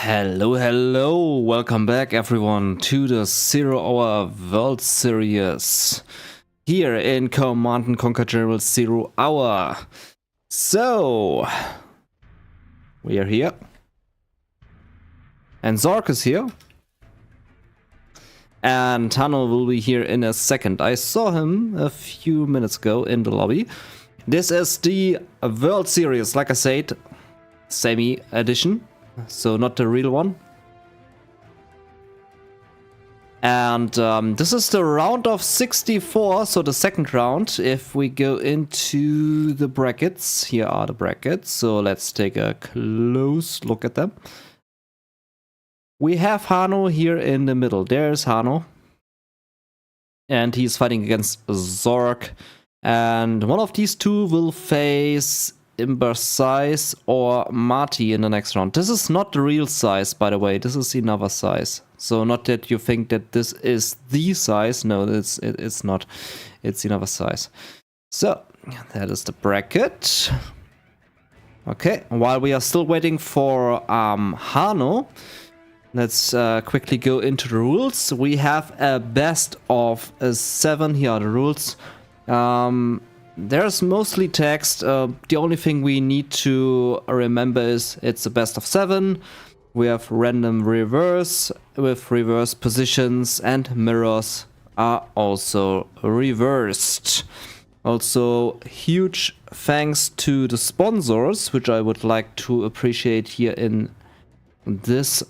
Hello, welcome back everyone to the 0 Hour World Series here in Command & Conquer General 0 Hour. So, we are here. And ZoRG is here. And Hano will be here in a second. I saw him a few minutes ago in the lobby. This is the World Series, like I said, semi-edition. So not the real one. And this is the round of 64, so the second round. If we go into the brackets, here are the brackets. So let's take a close look at them. We have Hano here in the middle. There's Hano. And he's fighting against ZoRG. And one of these two will face Size or Marty in the next round. This is not the real size, by the way. This is another size. So not that you think that this is the size. No, it's not. It's another size. So that is the bracket. Okay, while we are still waiting for Hano, let's quickly go into the rules. We have a best of 7. Here are the rules. There's mostly text. The only thing we need to remember is it's a best of 7. We have random reverse with reverse positions, and mirrors are also reversed. Also, huge thanks to the sponsors, which I would like to appreciate here in this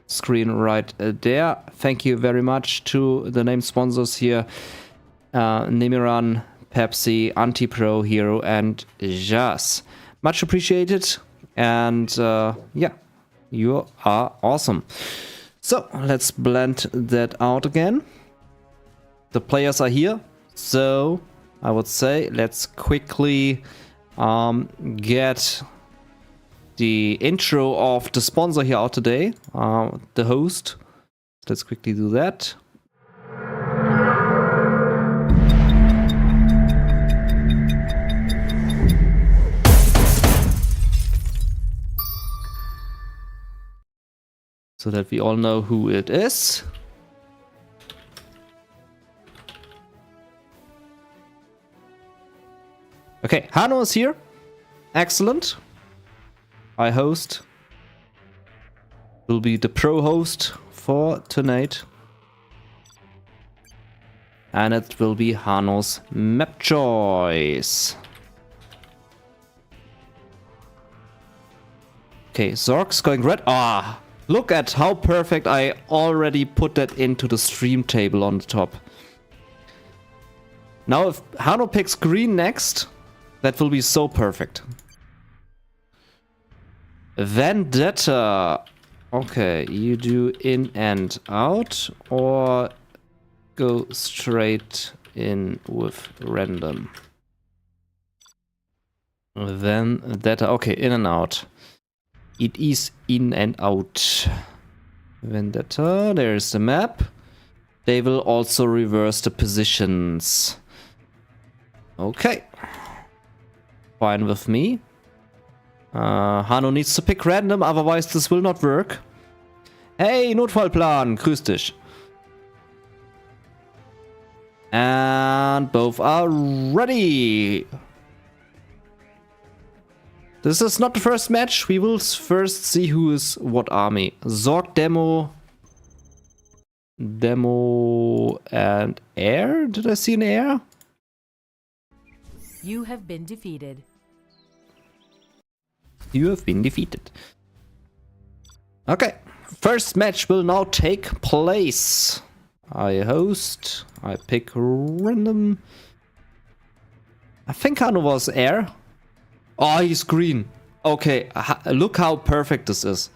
screen right there. Thank you very much to the named sponsors here. Nemiran, Pepsi, Anti-Pro, Hero, and Jazz. Much appreciated. And yeah, you are awesome. So let's blend that out again. The players are here. So I would say let's quickly get the intro of the sponsor here out today. The host. Let's quickly do that. So that we all know who it is. Okay, Hano is here. Excellent. I host. Will be the pro host for tonight. And it will be Hano's map choice. Okay, ZoRG's going red. Ah! Look at how perfect I already put that into the stream table on the top. Now if Hano picks green next, that will be so perfect. Vendetta. Okay, you do in and out or go straight in with random. Vendetta. Okay, in and out. It is in and out. Vendetta, there's the map. They will also reverse the positions. Okay. Fine with me. Hano needs to pick random, otherwise this will not work. Hey, Notfallplan, grüß dich. And both are ready. This is not the first match. We will first see who is what army. ZoRG demo and air. Did I see an air? You have been defeated. You have been defeated. Okay. First match will now take place. I host. I pick random. I think Hano was air. Oh, he's green. Okay, look how perfect this is.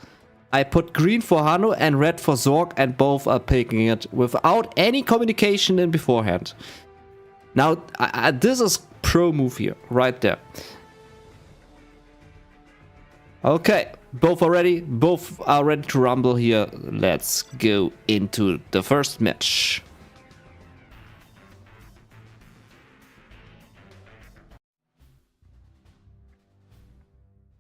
I put green for Hano and red for ZoRG, and both are picking it without any communication in beforehand. Now, this is pro move here, right there. Okay, both are ready. Both are ready to rumble here. Let's go into the first match.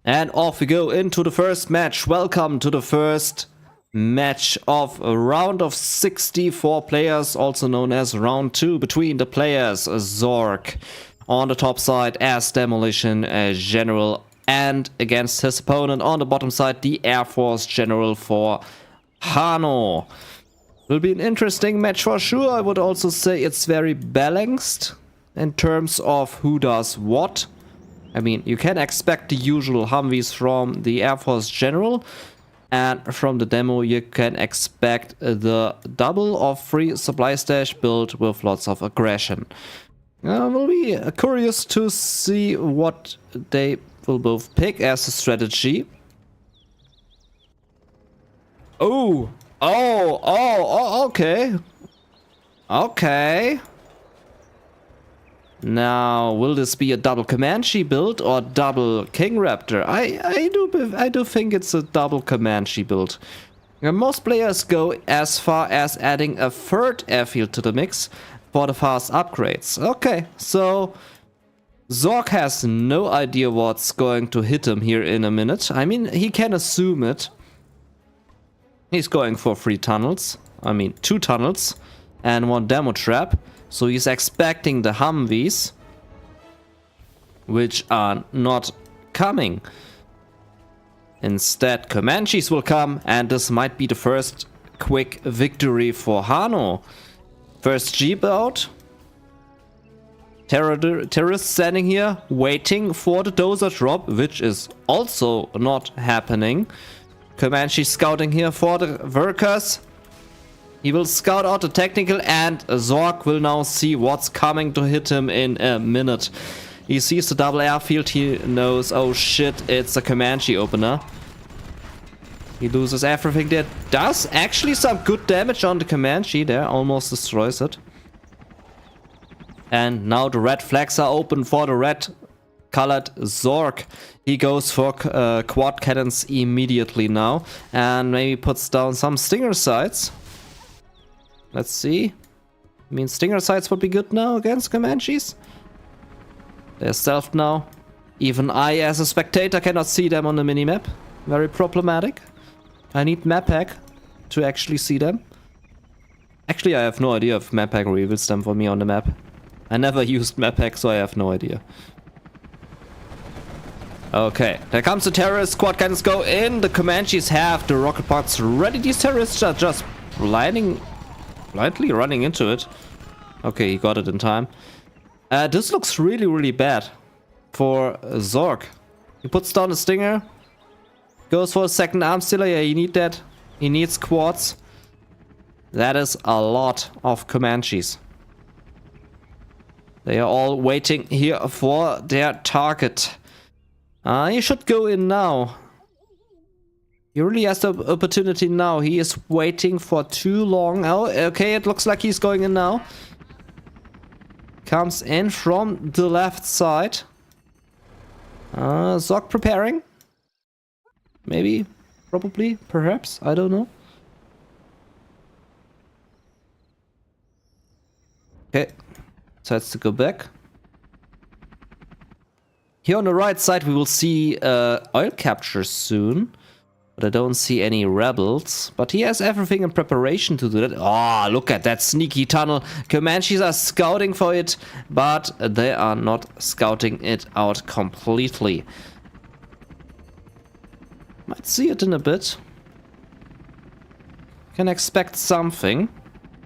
And off we go into the first match. Welcome to the first match of a round of 64 players, also known as round 2, between the players ZoRG on the top side as Demolition General, and against his opponent on the bottom side, the Air Force General for Hano. Will be an interesting match for sure. I would also say it's very balanced in terms of who does what. I mean, you can expect the usual Humvees from the Air Force General, and from the demo you can expect the double of free supply stash build with lots of aggression. Will be curious to see what they will both pick as a strategy. Oh, okay. Okay. Now, will this be a double Comanche build or double King Raptor? I do think it's a double Comanche build. Most players go as far as adding a third airfield to the mix for the fast upgrades. Okay, so ZoRG has no idea what's going to hit him here in a minute. I mean, he can assume it. He's going for 3 tunnels. I mean, 2 tunnels and 1 demo trap. So he's expecting the Humvees, which are not coming. Instead, Comanches will come, and this might be the first quick victory for Hano. First Jeep out. Terrorists standing here, waiting for the dozer drop, which is also not happening. Comanche scouting here for the workers. He will scout out the technical, and ZoRG will now see what's coming to hit him in a minute. He sees the double airfield, he knows, oh shit, it's a Comanche opener. He loses everything there. Does actually some good damage on the Comanche there, almost destroys it. And now the red flags are open for the red colored ZoRG. He goes for quad cannons immediately now, and maybe puts down some stinger sights. Let's see. I mean, stinger sights would be good now against Comanches. They're stealthed now. Even I, as a spectator, cannot see them on the minimap. Very problematic. I need map hack to actually see them. Actually, I have no idea if map hack reveals them for me on the map. I never used map hack, so I have no idea. Okay, there comes the terrorist. Quad cannons go in. The Comanches have the rocket pods ready. These terrorists are just blindly running into it. Okay, he got it in time. This looks really, really bad for ZoRG. He puts down a stinger. Goes for a second arm stealer. Yeah, you need that. He needs quads. That is a lot of Comanches. They are all waiting here for their target. He should go in now. He really has the opportunity now. He is waiting for too long. Oh, okay, it looks like he's going in now. Comes in from the left side. ZoRG preparing. Maybe, probably, perhaps, I don't know. Okay, decides to go back. Here on the right side we will see oil capture soon. But I don't see any rebels. But he has everything in preparation to do that. Oh, look at that sneaky tunnel. Comanches are scouting for it, but they are not scouting it out completely. Might see it in a bit. Can expect something.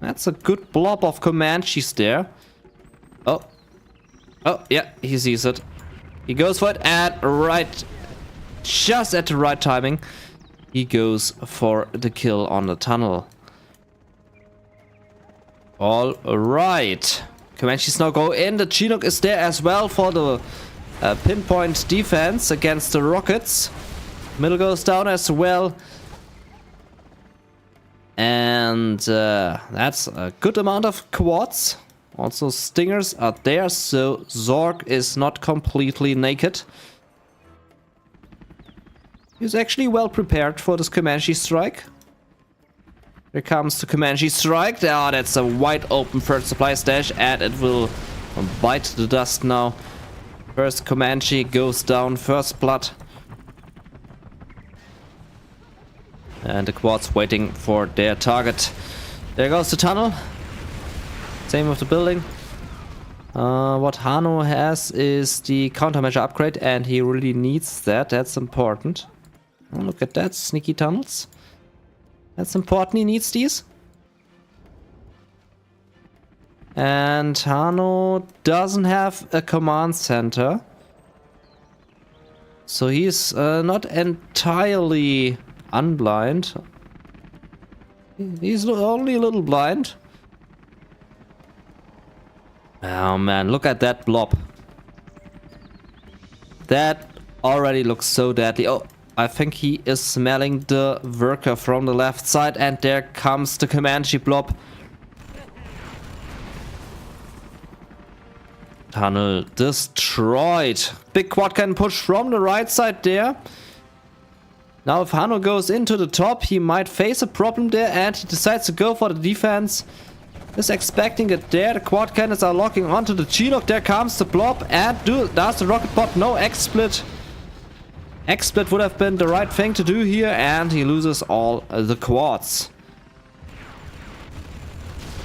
That's a good blob of Comanches there. Oh. Oh, yeah, he sees it. He goes for it at just at the right timing. He goes for the kill on the tunnel. All right. Comanches now go in. The Chinook is there as well for the pinpoint defense against the rockets. Middle goes down as well. And that's a good amount of quads. Also stingers are there, so ZoRG is not completely naked. He's actually well prepared for this Comanche strike. Here comes the Comanche strike. Oh, that's a wide open third supply stash, and it will bite the dust now. First Comanche goes down, first blood And the quad's waiting for their target. There goes the tunnel. Same with the building. What Hano has is the countermeasure upgrade, and he really needs that. That's important. Oh, look at that, sneaky tunnels. That's important, he needs these. And Hano doesn't have a command center. So he's not entirely unblind. He's only a little blind. Oh man, look at that blob. That already looks so deadly. Oh, I think he is smelling the worker from the left side, and there comes the Comanche blob. Tunnel destroyed. Big quad cannon push from the right side there. Now if Hano goes into the top, he might face a problem there, and he decides to go for the defense. Is expecting it there. The quad cannons are locking onto the Chinook. There comes the blob, and does the rocket bot. No, X-split. X-split would have been the right thing to do here, and he loses all the quads.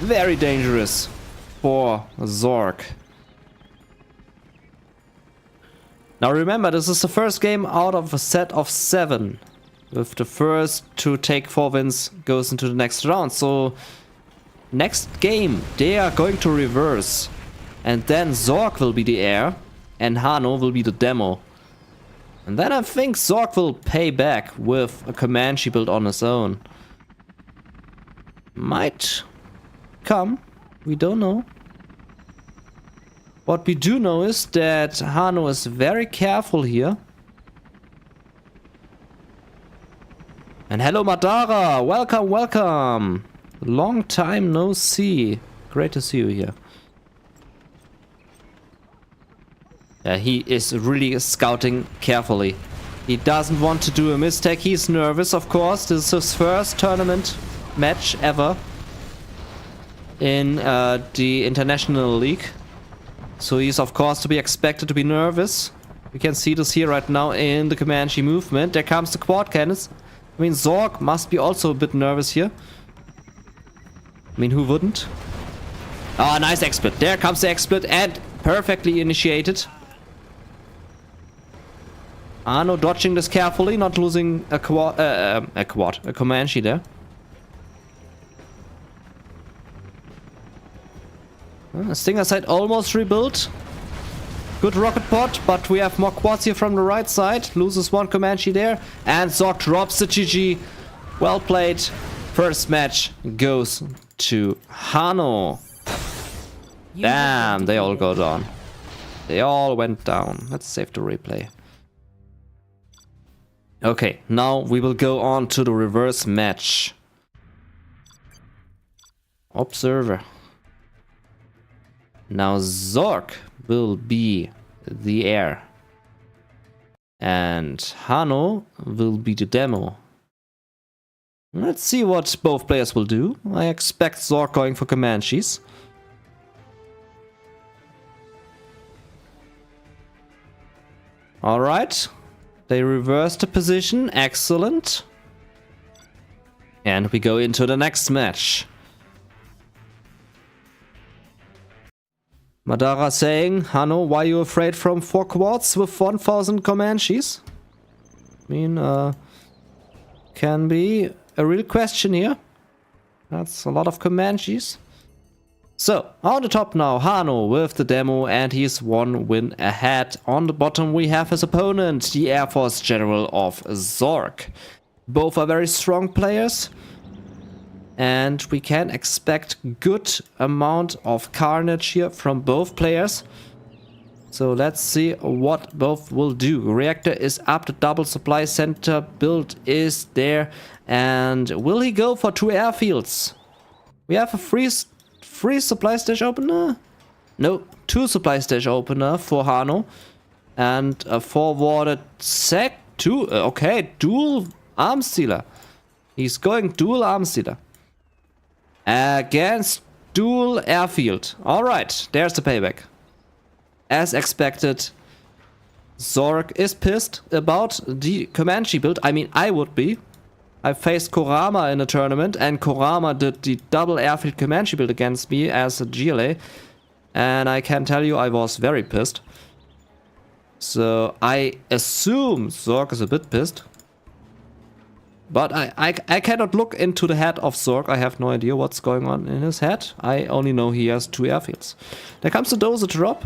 Very dangerous for ZoRG. Now remember, this is the first game out of a set of 7. With the first to take 4 wins goes into the next round. So next game they are going to reverse. And then ZoRG will be the heir and Hano will be the demo. And then I think ZoRG will pay back with a Comanche build on his own. Might come, we don't know. What we do know is that Hano is very careful here. And hello Madara, welcome, welcome. Long time no see. Great to see you here. Yeah, he is really scouting carefully. He doesn't want to do a mistake. He's nervous, of course. This is his first tournament match ever in the International League. So he's of course to be expected to be nervous. We can see this here right now in the Comanche movement. There comes the quad cannons. I mean, ZoRG must be also a bit nervous here. I mean, who wouldn't? Ah, nice X-split. There comes the X-split and perfectly initiated. Hano dodging this carefully, not losing a Comanche there. Stinger side almost rebuilt. Good rocket pod, but we have more quads here from the right side. Loses one Comanche there. And ZoRG drops the GG. Well played. First match goes to Hano. Damn, they all go down. They all went down. Let's save the replay. Okay, now we will go on to the reverse match. Observer. Now ZoRG will be the heir. And Hano will be the demo. Let's see what both players will do. I expect ZoRG going for Comanches. Alright. They reverse the position. Excellent. And we go into the next match. Madara saying, Hano, why are you afraid from 4 quads with 1000 Comanches? I mean, can be a real question here. That's a lot of Comanches. So, on the top now, Hano with the demo, and he's 1 win ahead. On the bottom we have his opponent, the Air Force General of ZoRG. Both are very strong players. And we can expect good amount of carnage here from both players. So let's see what both will do. Reactor is up, the double supply center build is there. And will he go for 2 airfields? We have a free supply stage opener? No, 2 supply stage opener for Hano. And a forwarded sec 2. Okay, dual arms dealer. He's going dual arms dealer. Against dual airfield. Alright, there's the payback. As expected, ZoRG is pissed about the Comanche build. I mean, I would be. I faced Kurama in a tournament, and Kurama did the double airfield Comanche build against me as a GLA. And I can tell you I was very pissed. So I assume ZoRG is a bit pissed. But I cannot look into the head of ZoRG. I have no idea what's going on in his head. I only know he has 2 airfields. There comes the dozer drop.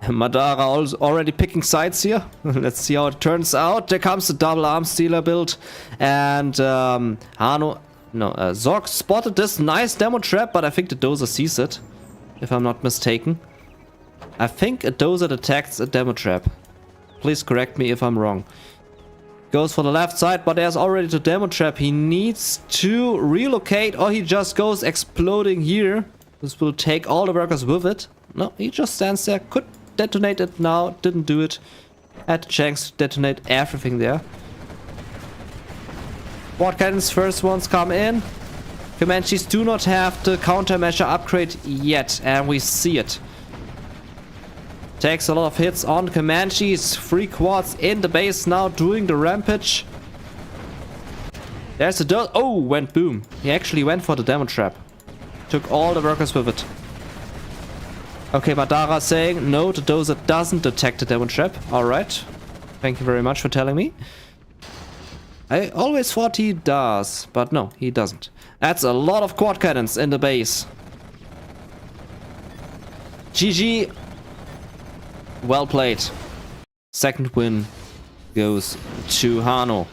Madara already picking sides here. Let's see how it turns out. There comes the double arm stealer build. And Hano... No, ZoRG spotted this nice demo trap, but I think the dozer sees it. If I'm not mistaken. I think a dozer detects a demo trap. Please correct me if I'm wrong. Goes for the left side, but there's already the demo trap. He needs to relocate, or he just goes exploding here. This will take all the workers with it. No, he just stands there. Could detonate it now. Didn't do it. Had the chance to detonate everything there. Quad cannons, first ones come in. Comanches do not have the countermeasure upgrade yet, and we see it. Takes a lot of hits on Comanches. 3 quads in the base now doing the rampage. There's a dozer. Oh, went boom. He actually went for the demo trap. Took all the workers with it. Okay, Madara saying no, the dozer doesn't detect the demo trap. Alright. Thank you very much for telling me. I always thought he does, but no, he doesn't. That's a lot of quad cannons in the base. GG. Well played. Second win goes to Hano.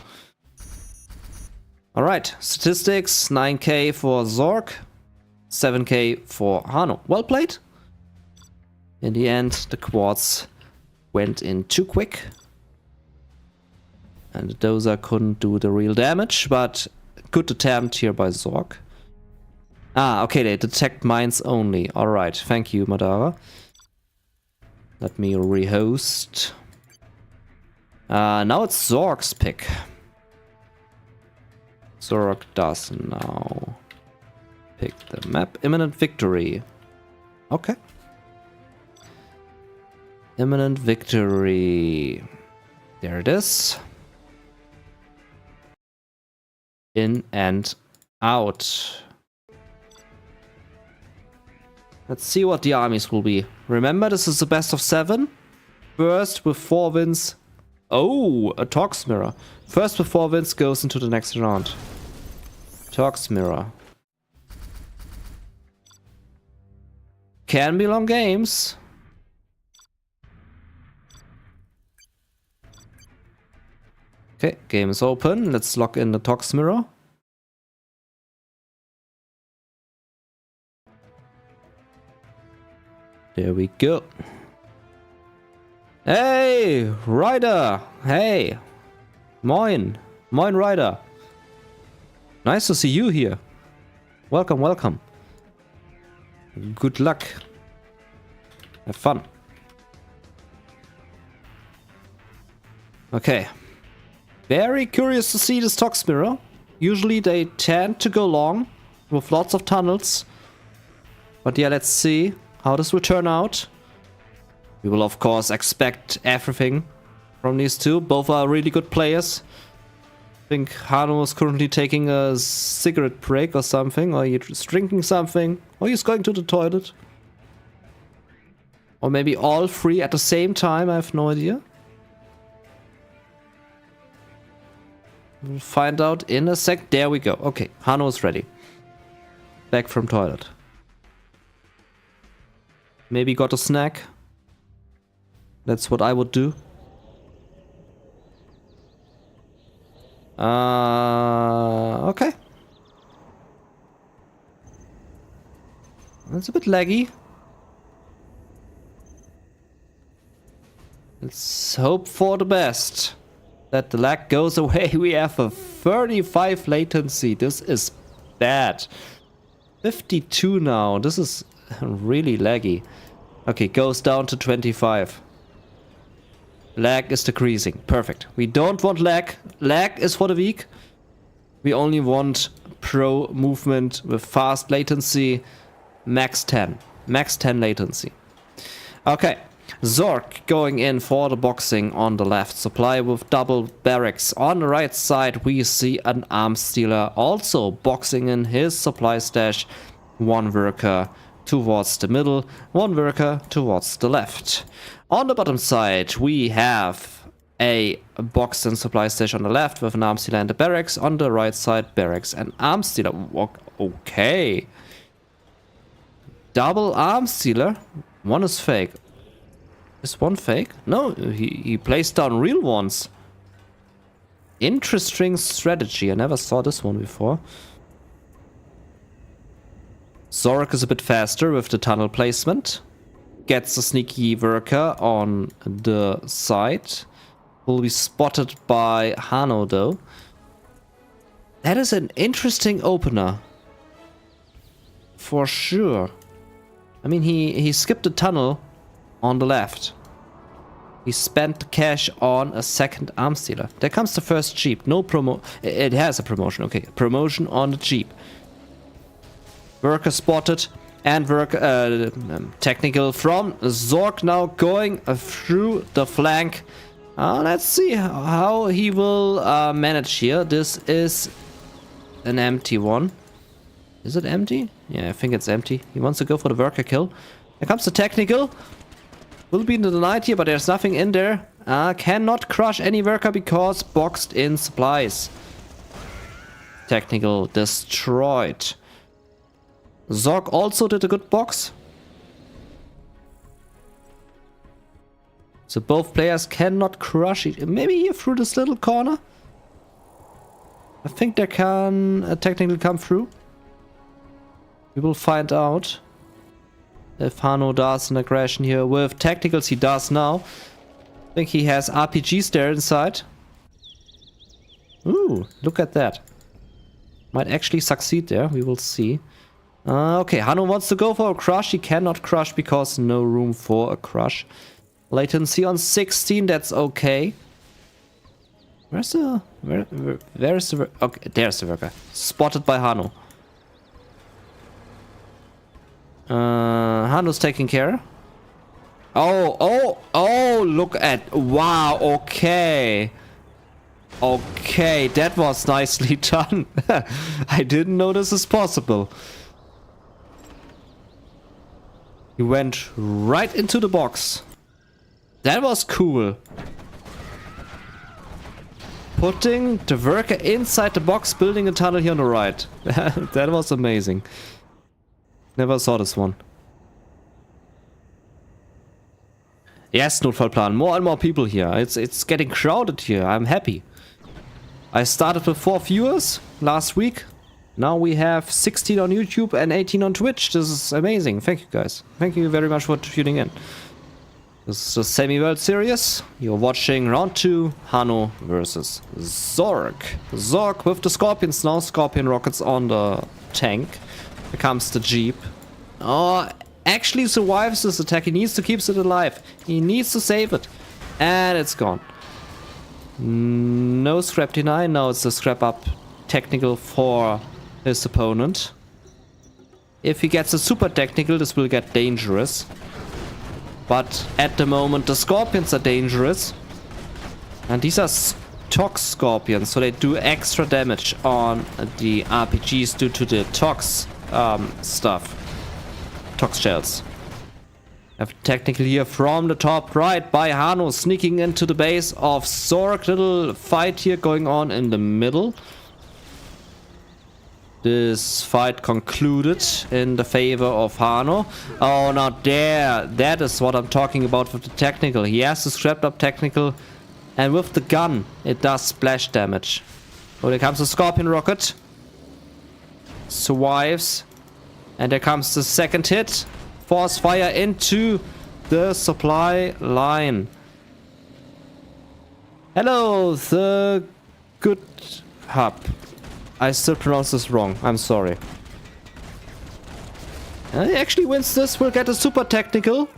Alright, statistics, 9k for ZoRG, 7k for Hano. Well played. In the end, the quads went in too quick. And the dozer couldn't do the real damage, but good attempt here by ZoRG. Ah, okay, they detect mines only. Alright, thank you, Madara. Let me rehost. Now it's ZoRG's pick. ZoRG does now pick the map. Imminent victory. Okay. Imminent victory. There it is. In and out. Let's see what the armies will be. Remember, this is the best of 7. First with 4 wins. Oh, a Tox Mirror. First with 4 wins goes into the next round. Tox Mirror. Can be long games. Okay, game is open. Let's lock in the Tox Mirror. There we go. Hey, Ryder. Hey. Moin. Moin, Ryder. Nice to see you here. Welcome, welcome. Good luck. Have fun. Okay. Very curious to see this Tox Mirror. Usually they tend to go long with lots of tunnels. But yeah, let's see how this will turn out. We will of course expect everything from these two. Both are really good players. I think Hano is currently taking a cigarette break or something, or he's drinking something, or he's going to the toilet. Or maybe all 3 at the same time, I have no idea. We'll find out in a sec. There we go. Okay, Hano is ready. Back from toilet. Maybe got a snack. That's what I would do. Okay. It's a bit laggy. Let's hope for the best. That the lag goes away. We have a 35 latency. This is bad. 52 now. This is really laggy. Okay, goes down to 25. Lag is decreasing. Perfect. We don't want lag. Lag is for the weak. We only want pro movement with fast latency. Max 10. Max 10 latency. Okay. ZoRG going in for the boxing on the left. Supply with double barracks. On the right side we see an arms dealer also boxing in his supply stash. One worker towards the middle, one worker towards the left. On the bottom side we have a box and supply stash on the left with an arms dealer and a barracks. On the right side, barracks and arms dealer. Okay. Double arms dealer. One is fake. Is one fake? No, he placed down real ones. Interesting strategy. I never saw this one before. ZoRG is a bit faster with the tunnel placement. Gets a sneaky worker on the side. Will be spotted by Hano though. That is an interesting opener. For sure. I mean, he skipped the tunnel on the left. He spent the cash on a second arms dealer. There comes the first Jeep. No promo. It has a promotion. Okay, promotion on the Jeep. Worker spotted and technical from ZoRG now going through the flank. Let's see how he will manage here. This is an empty one. Is it empty? Yeah, I think it's empty. He wants to go for the worker kill. Here comes the technical. Will be denied here, but there's nothing in there. Cannot crush any worker because boxed in supplies. Technical destroyed. ZoRG also did a good box. So both players cannot crush it. Maybe here through this little corner. I think there can a technical come through. We will find out if Hano does an aggression here with tacticals. He does now. I think he has RPGs there inside. Ooh, look at that. Might actually succeed there. We will see. Okay, Hano wants to go for a crush. He cannot crush because no room for a crush. Latency on 16, that's okay. Where's the... Where is the... Okay, there's the worker. Spotted by Hano. Hano's taking care. Oh, look at... Wow, okay. Okay, that was nicely done. I didn't know this is possible. He went right into the box. That was cool. Putting the worker inside the box, building a tunnel here on the right. That was amazing. Never saw this one. Yes, Notfallplan. More and more people here. It's getting crowded here. I'm happy. I started with 4 viewers last week. Now we have 16 on YouTube and 18 on Twitch. This is amazing. Thank you guys. Thank you very much for tuning in. This is the Semi-World Series. You're watching round 2, Hano versus ZoRG. ZoRG with the Scorpions now. Scorpion rockets on the tank. Here comes the Jeep. Oh, actually survives this attack. He needs to keep it alive. He needs to save it. And it's gone. No scrap deny. Now it's a scrap up technical for his opponent. If he gets a super technical, this will get dangerous. But at the moment, the Scorpions are dangerous. And these are Tox Scorpions, so they do extra damage on the RPGs due to the Tox stuff. Tox shells. Have technical here from the top right by Hano, sneaking into the base of ZoRG. Little fight here going on in the middle. This fight concluded in the favor of Hano. Oh, now there. That is what I'm talking about with the technical. He has the scrapped up technical. And with the gun, it does splash damage. Oh, there comes the Scorpion rocket. Survives. And there comes the second hit. Force fire into the supply line. Hello, the good hub. I still pronounce this wrong. I'm sorry. He actually wins this. We'll get a super technical.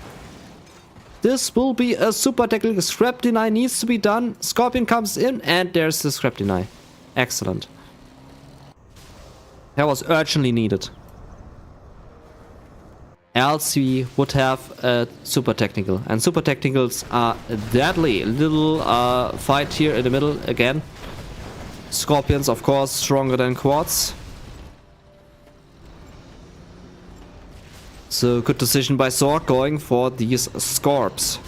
This will be a super technical. Scrap deny needs to be done. Scorpion comes in and there's the scrap deny. Excellent. That was urgently needed. else we would have a super technical. And super technicals are deadly. Little fight here in the middle again. Scorpions, of course, stronger than quads. So good decision by ZoRG going for these Scorps.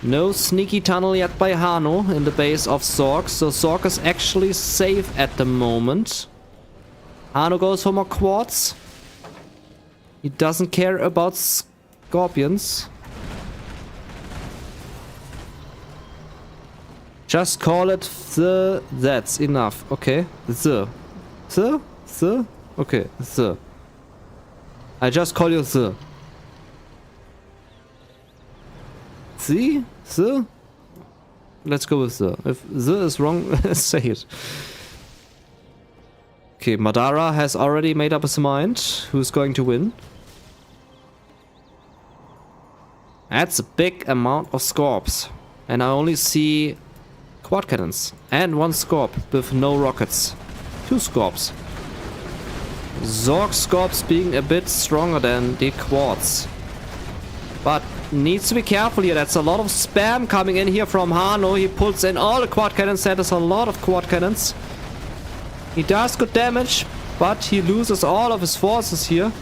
No sneaky tunnel yet by Hano in the base of ZoRG, so ZoRG is actually safe at the moment. Hano goes for more quads. He doesn't care about scorpions. Just call it the. That's enough. Okay. The. Okay. The. I just call you the. See? The? Let's go with the. If the is wrong, say it. Okay, Madara has already made up his mind who's going to win. That's a big amount of Scorps. And I only see quad cannons. And one Scorp with no rockets. 2 Scorps. ZoRG Scorps being a bit stronger than the quads. But needs to be careful here. That's a lot of spam coming in here from Hano. He pulls in all the quad cannons. That is a lot of quad cannons. He does good damage, but he loses all of his forces here.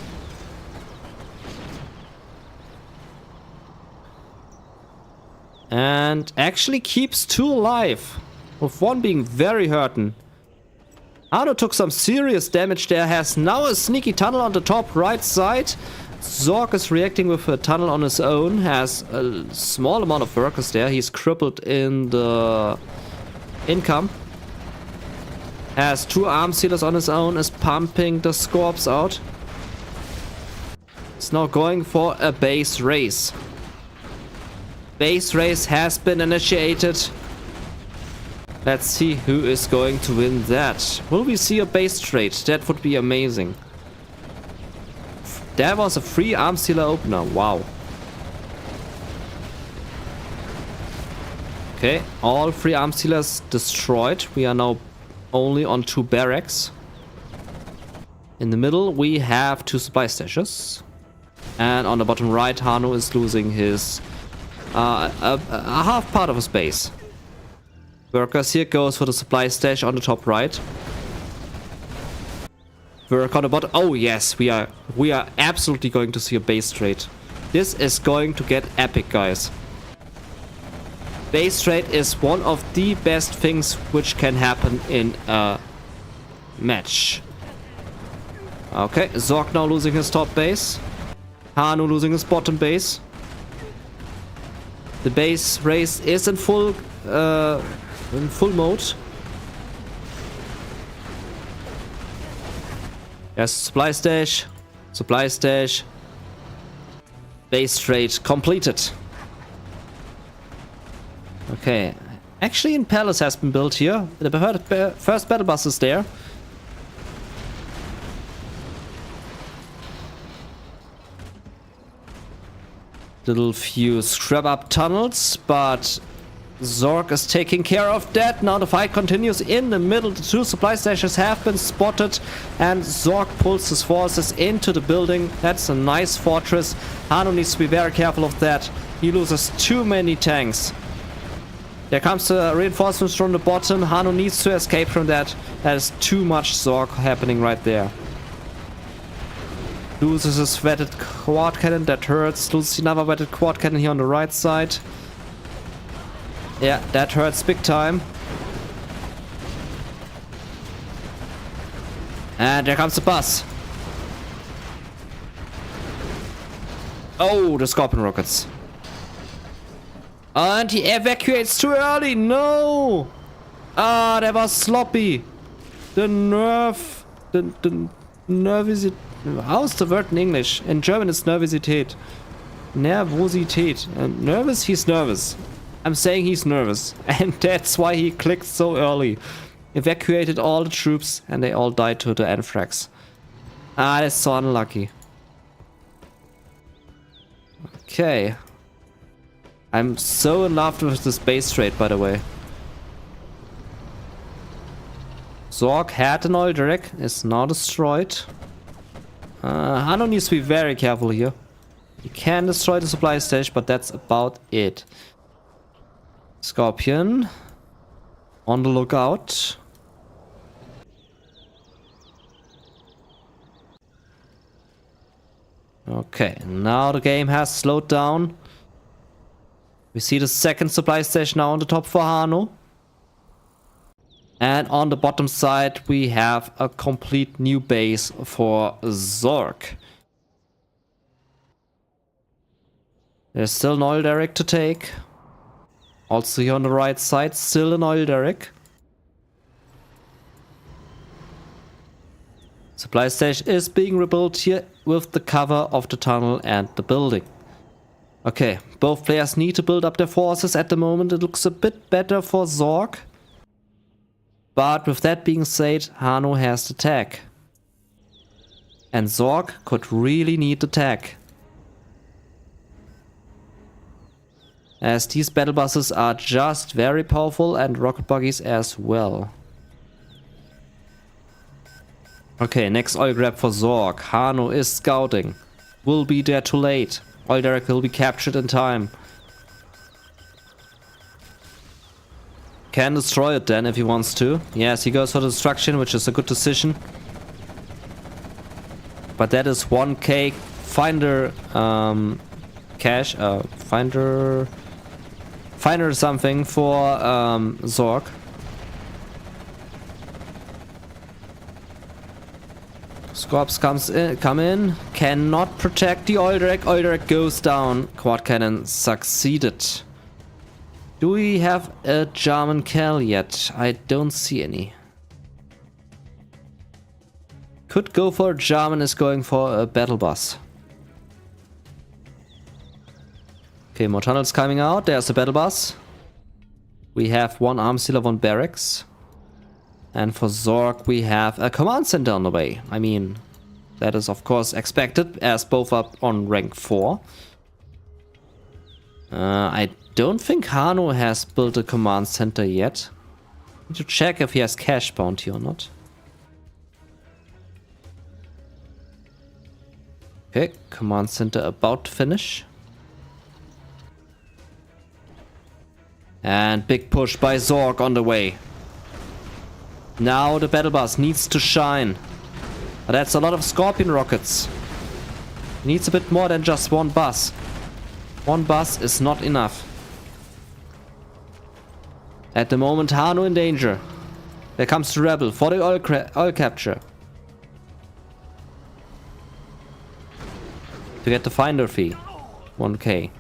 And actually keeps 2 alive, with 1 being very hurting. Hano took some serious damage there, has now a sneaky tunnel on the top right side. ZoRG is reacting with a tunnel on his own, has a small amount of workers there. He's crippled in the income. Has 2 arm sealers on his own, is pumping the Scorps out. It's now going for a base race. Base race has been initiated. Let's see who is going to win that. Will we see a base trade? That would be amazing. There was a free arm sealer opener. Wow. Okay, all 3 arm sealers destroyed. We are now only on 2 barracks. In the middle we have 2 supply stashes. And on the bottom right, Hano is losing his a half part of his base. Workers here goes for the supply stash on the top right. Work on the bottom. Oh yes, we are absolutely going to see a base trade. This is going to get epic, guys. Base trade is one of the best things which can happen in a match. Okay, ZoRG now losing his top base. Hano losing his bottom base. The base race is in full mode. Yes, supply stash. Supply stash. Base trade completed. Okay. Actually, a palace has been built here. The first battle bus is there. Little few scrap up tunnels, but ZoRG is taking care of that. Now the fight continues in the middle. The 2 supply stashes have been spotted, and ZoRG pulls his forces into the building. That's a nice fortress. Hano needs to be very careful of that. He loses too many tanks. There comes the reinforcements from the bottom. Hano needs to escape from that. That is too much ZoRG happening right there. Loses his wetted quad cannon, that hurts. Loses another wetted quad cannon here on the right side. Yeah, that hurts big time. And there comes the bus. Oh, the Scorpion rockets. And he evacuates too early. No! Ah, that was sloppy. The nerve. The nervosity. How's the word in English? In German it's Nervosität. Nervosität. Nervous? He's nervous. I'm saying he's nervous. And that's why he clicked so early. Evacuated all the troops and they all died to the anthrax. Ah, that's so unlucky. Okay. I'm so in love with this base trade, by the way. ZoRG had an oil derrick, is now destroyed. Hano needs to be very careful here. He can destroy the supply station, but that's about it. Scorpion on the lookout. Okay, now the game has slowed down. We see the second supply station now on the top for Hano. And on the bottom side we have a complete new base for ZoRG. There's still an oil derrick to take. Also here on the right side, still an oil derrick. Supply station is being rebuilt here with the cover of the tunnel and the building. Okay, both players need to build up their forces at the moment. It looks a bit better for ZoRG. But with that being said, Hano has the tech. And ZoRG could really need the tech. As these battle buses are just very powerful and rocket buggies as well. Okay, next oil grab for ZoRG. Hano is scouting. Will be there too late. Oil derrick will be captured in time. Can destroy it then if he wants to. Yes, he goes for the destruction, which is a good decision. But that is 1k finder cash. Finder something for ZoRG. Scorps come in. Cannot protect the oil derrick. Oil derrick goes down. Quad cannon succeeded. Do we have a German Cal yet? I don't see any. Could go for a German, is going for a battle bus. Okay, more tunnels coming out. There's a battle bus. We have one arm sealer, one barracks. And for ZoRG we have a command center on the way. I mean, that is of course expected as both are on rank 4. I don't think Hano has built a command center yet. Need to check if he has cash bounty or not. Okay, command center about to finish. And big push by ZoRG on the way. Now the battle bus needs to shine. But that's a lot of Scorpion rockets. Needs a bit more than just one bus. One bus is not enough. At the moment, Hano in danger. There comes the rebel for the oil capture. To get the finder fee. 1k.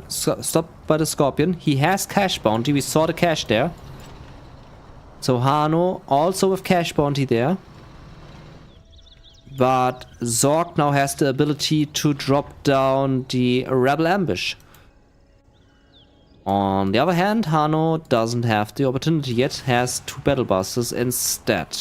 Stopped by the Scorpion. He has cash bounty. We saw the cash there. So Hano also with cash bounty there. But ZoRG now has the ability to drop down the rebel ambush. On the other hand, Hano doesn't have the opportunity yet, has 2 battle buses instead.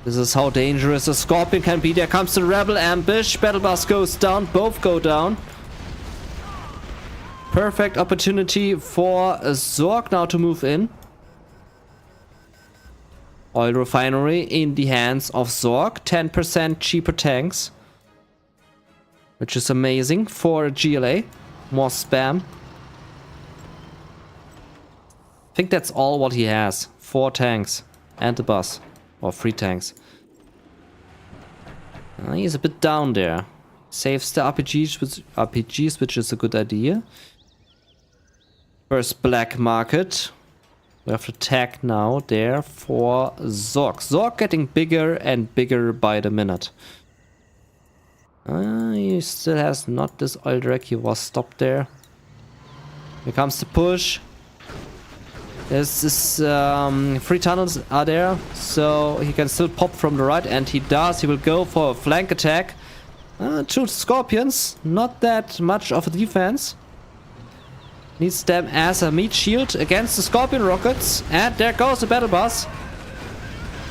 This is how dangerous a Scorpion can be. There comes the rebel ambush, battle bus goes down, both go down. Perfect opportunity for ZoRG now to move in. Oil refinery in the hands of ZoRG. 10% cheaper tanks. Which is amazing for a GLA. More spam. I think that's all what he has. 4 tanks. And a bus. Or 3 tanks. He's a bit down there. Saves the RPGs, which is a good idea. First black market. We have the tag now there for ZoRG. ZoRG getting bigger and bigger by the minute. He still has not this oil derrick. He was stopped there. Here comes the push. There's this 3 tunnels are there, so he can still pop from the right, and he does. He will go for a flank attack. 2 Scorpions, not that much of a defense. Needs them as a meat shield against the Scorpion rockets. And there goes the battle bus.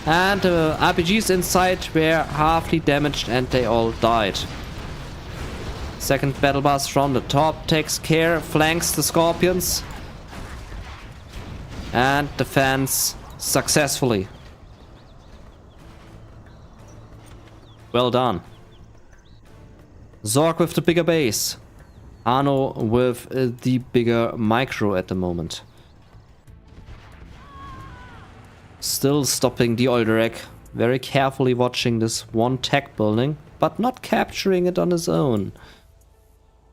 And the RPGs inside were halfly damaged and they all died. Second battle bus from the top takes care, flanks the Scorpions. And defends successfully. Well done. ZoRG with the bigger base. Hano with the bigger micro at the moment. Still stopping the oil rig. Very carefully watching this one tech building, but not capturing it on his own.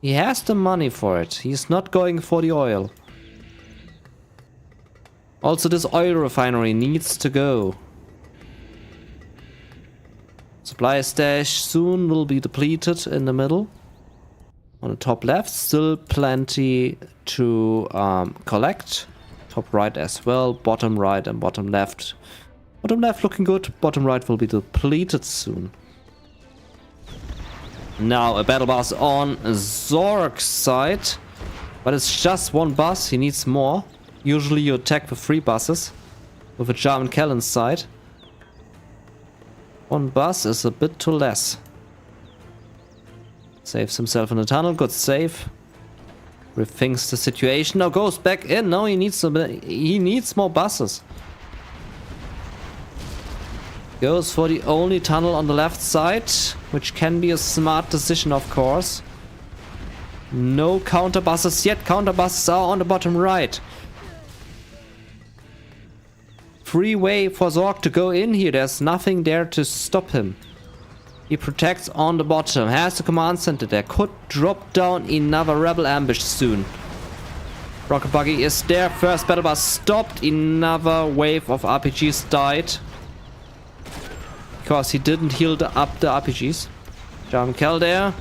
He has the money for it. He's not going for the oil. Also, this oil refinery needs to go. Supply stash soon will be depleted in the middle. On the top left, still plenty to collect. Top right as well, bottom right and bottom left. Bottom left looking good, bottom right will be depleted soon. Now a battle bus on ZoRG's side, but it's just one bus, he needs more. Usually you attack with 3 buses, with a German Callan side. One bus is a bit too less. Saves himself in the tunnel, good save. Rethinks the situation, now goes back in, now he needs more buses. Goes for the only tunnel on the left side, which can be a smart decision, of course. No counter buses yet. Counter buses are on the bottom right. Free way for ZoRG to go in here. There's nothing there to stop him. He protects on the bottom. Has the command center there. Could drop down another rebel ambush soon. Rocket buggy is there. First battle bus stopped. Another wave of RPGs died. Because he didn't heal up the RPGs. German Cal there.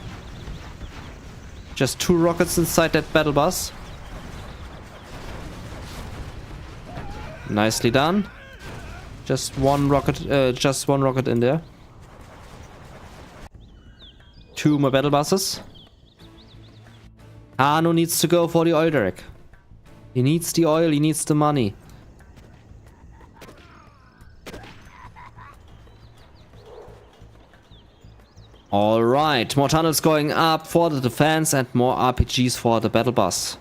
Just 2 rockets inside that battle bus. Nicely done. Just one rocket in there. 2 more battle buses. Hano needs to go for the oil derrick. He needs the oil, he needs the money. Alright, more tunnels going up for the defense and more RPGs for the battle bus.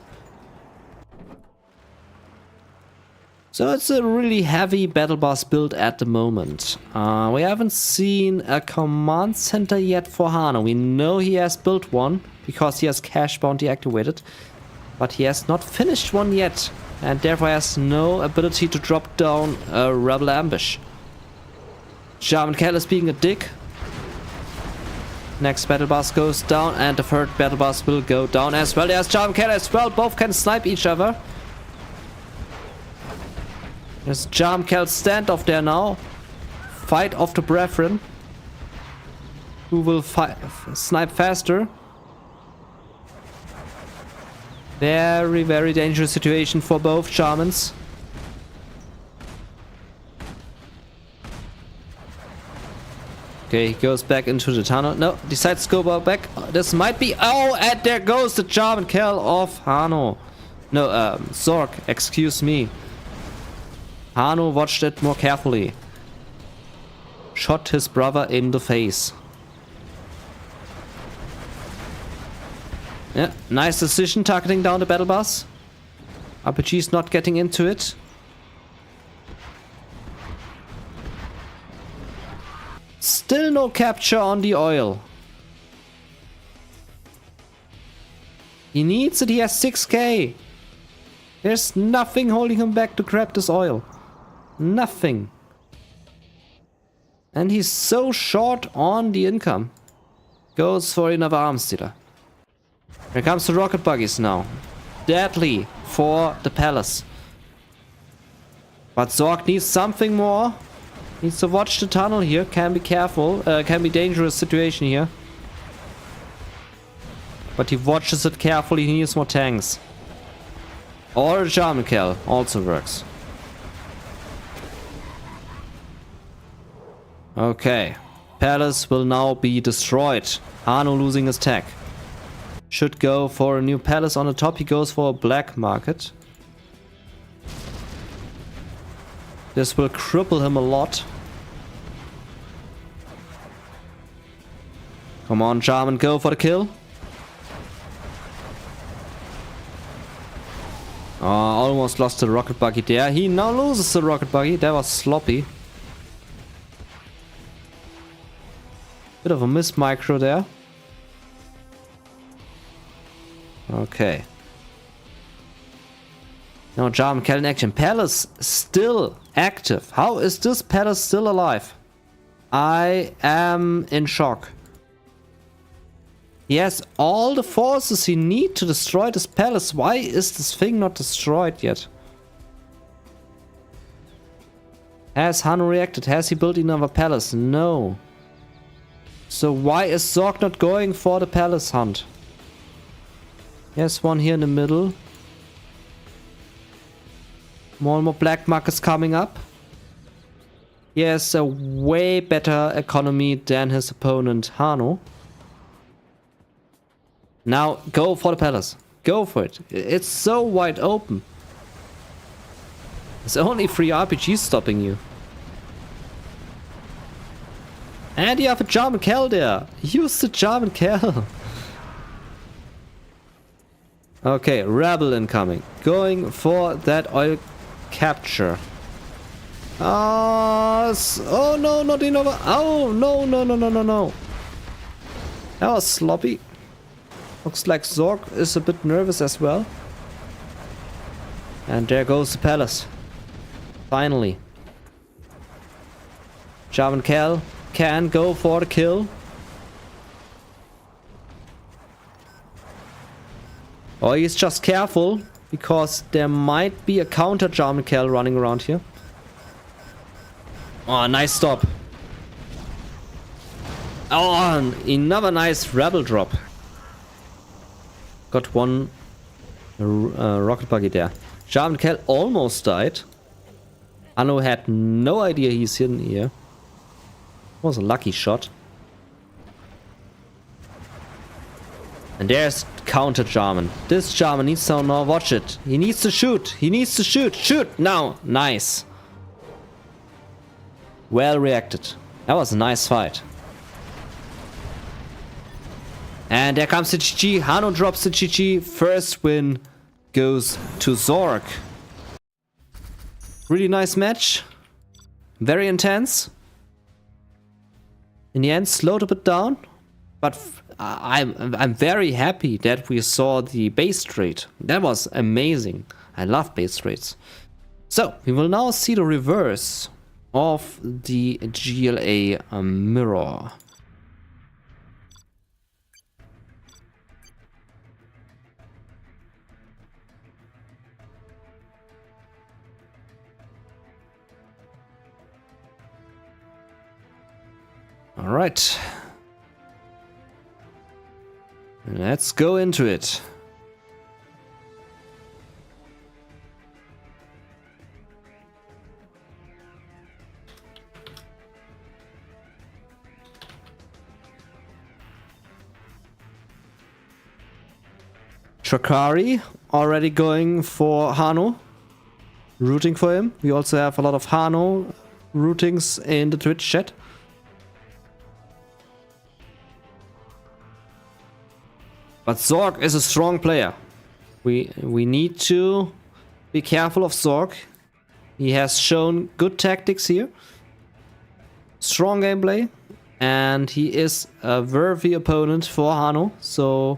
So it's a really heavy battle bus build at the moment. We haven't seen a command center yet for Hano. We know he has built one because he has cash bounty activated, but he has not finished one yet and therefore has no ability to drop down a rebel ambush. German Cal is being a dick. Next battle bus goes down and the third battle bus will go down as well. There's German Cal as well. Both can snipe each other. There's German Cal standoff there now. Fight of the brethren. Who will snipe faster? Very, very dangerous situation for both Germans. Okay, he goes back into the tunnel. No, decides to go back. This might be... Oh, and there goes the German Cal of Hano. No, ZoRG, excuse me. Hano watched it more carefully. Shot his brother in the face. Yeah, nice decision targeting down the battle bus. RPG's not getting into it. Still no capture on the oil. He needs it, he has 6k. There's nothing holding him back to grab this oil. Nothing. And he's so short on the income. Goes for another arms dealer. Here comes the rocket buggies now. Deadly for the palace. But ZoRG needs something more. Needs to watch the tunnel here. Can be careful. Can be dangerous situation here. But he watches it carefully. He needs more tanks. Or German Cal also works. Okay. Palace will now be destroyed. Hano losing his tech. Should go for a new palace on the top. He goes for a black market. This will cripple him a lot. Come on, German, go for the kill. Oh, almost lost the rocket buggy there. He now loses the rocket buggy. That was sloppy. Bit of a miss micro there. Okay. Now Jarvan Kell in action. Palace still active. How is this Palace still alive? I am in shock. He has all the forces he needs to destroy this palace. Why is this thing not destroyed yet? Has Hano reacted? Has he built another palace? No. So why is ZoRG not going for the palace hunt? Yes, one here in the middle. More and more black markets coming up. He has a way better economy than his opponent Hano. Now go for the palace. Go for it. It's so wide open. There's only 3 RPGs stopping you. And you have a Jarvan Kell there. Use the Jarvan Kell. Okay, Rebel incoming. Going for that oil capture. Oh no, not Innova. Oh no. That was sloppy. Looks like ZoRG is a bit nervous as well. And there goes the palace. Finally. Jarvan Kell can go for the kill. Oh, he's just careful because there might be a counter Jarvan Kell running around here. Oh, nice stop. Oh, another nice rebel drop. Got one rocket buggy there. Jarvan Kell almost died. Hano had no idea he's hidden here. Was a lucky shot. And there's counter Jarvan. This Jarvan needs to now watch it. He needs to shoot. He needs to shoot. Shoot now. Nice. Well reacted. That was a nice fight. And there comes the GG. Hano drops the GG. First win goes to ZoRG. Really nice match. Very intense. In the end, slowed a bit down. But I'm very happy that we saw the base rate. That was amazing. I love base rates. So, we will now see the reverse of the GLA mirror. All right. Let's go into it. Trakari already going for Hano, rooting for him. We also have a lot of Hano rootings in the Twitch chat. But ZoRG is a strong player. We need to be careful of ZoRG. He has shown good tactics here. Strong gameplay. And he is a worthy opponent for Hano. So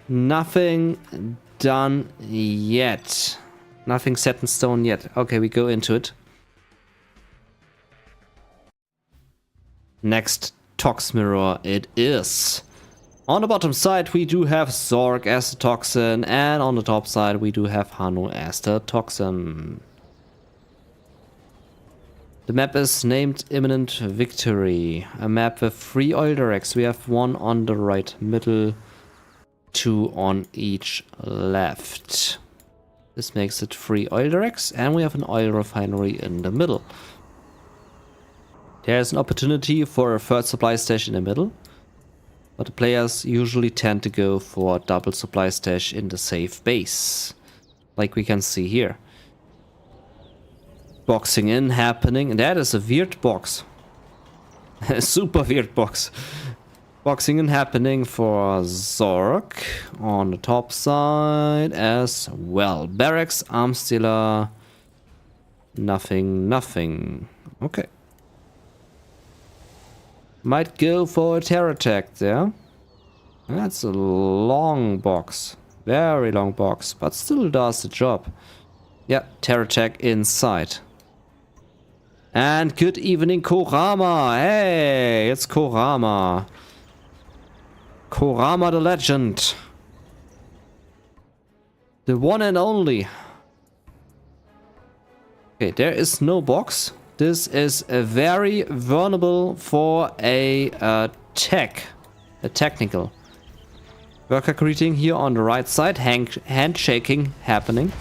nothing done yet. Nothing set in stone yet. Okay, we go into it. Next Tox Mirror it is. On the bottom side we do have ZoRG as the Toxin, and on the top side we do have Hano as the Toxin. The map is named Imminent Victory. A map with 3 oil directs. We have 1 on the right middle, 2 on each left. This makes it 3 oil directs, and we have an oil refinery in the middle. There's an opportunity for a third supply stash in the middle, but the players usually tend to go for a double supply stash in the safe base, like we can see here. Boxing in happening, and that is a weird box. A super weird box. Boxing in happening for ZoRG on the top side as well. Barracks, arms dealer, nothing. Okay. Might go for a terror attack there. That's a long box. Very long box, but still does the job. Yeah, terror attack inside. And good evening, Kurama. Hey, it's Kurama. Kurama the legend. The one and only. Okay, there is no box. This is a very vulnerable for a technical. Worker greeting here on the right side. Handshaking happening.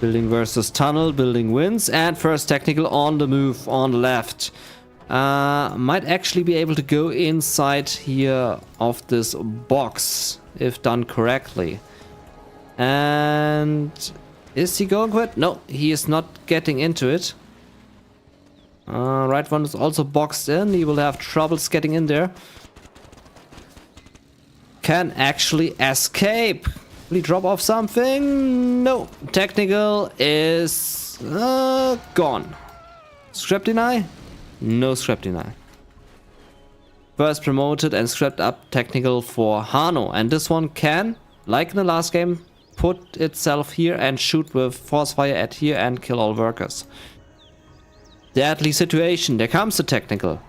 Building versus tunnel. Building wins. And first technical on the move on the left. Might actually be able to go inside here of this box if done correctly. And is he going for it? No, he is not getting into it. Right one is also boxed in. He will have troubles getting in there. Can actually escape. Will he drop off something? No. Technical is gone. Scrap deny? No scrap deny. First promoted and scrapped up technical for Hano. And this one can, like in the last game, put itself here and shoot with force fire at here and kill all workers. Deadly situation. There comes the technical.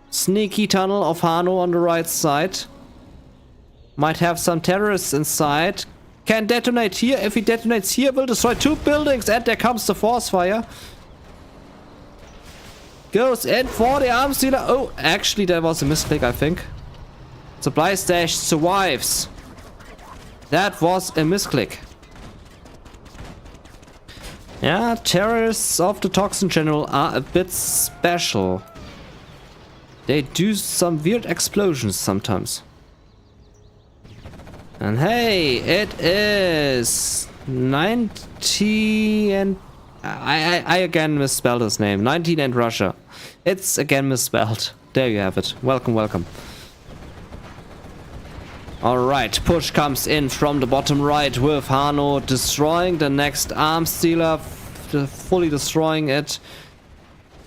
Sneaky tunnel of Hano on the right side. Might have some terrorists inside. Can detonate here. If he detonates here, will destroy 2 buildings. And there comes the force fire. Goes in for the arms dealer. Oh, actually that was a misclick, I think. Supply stash survives. That was a misclick. Yeah, terrorists of the Toxin General are a bit special. They do some weird explosions sometimes. And hey, it is 90 and... I again misspelled his name. 19 and Russia. It's again misspelled. There you have it. Welcome, welcome. Alright, push comes in from the bottom right with Hano destroying the next arms dealer, fully destroying it,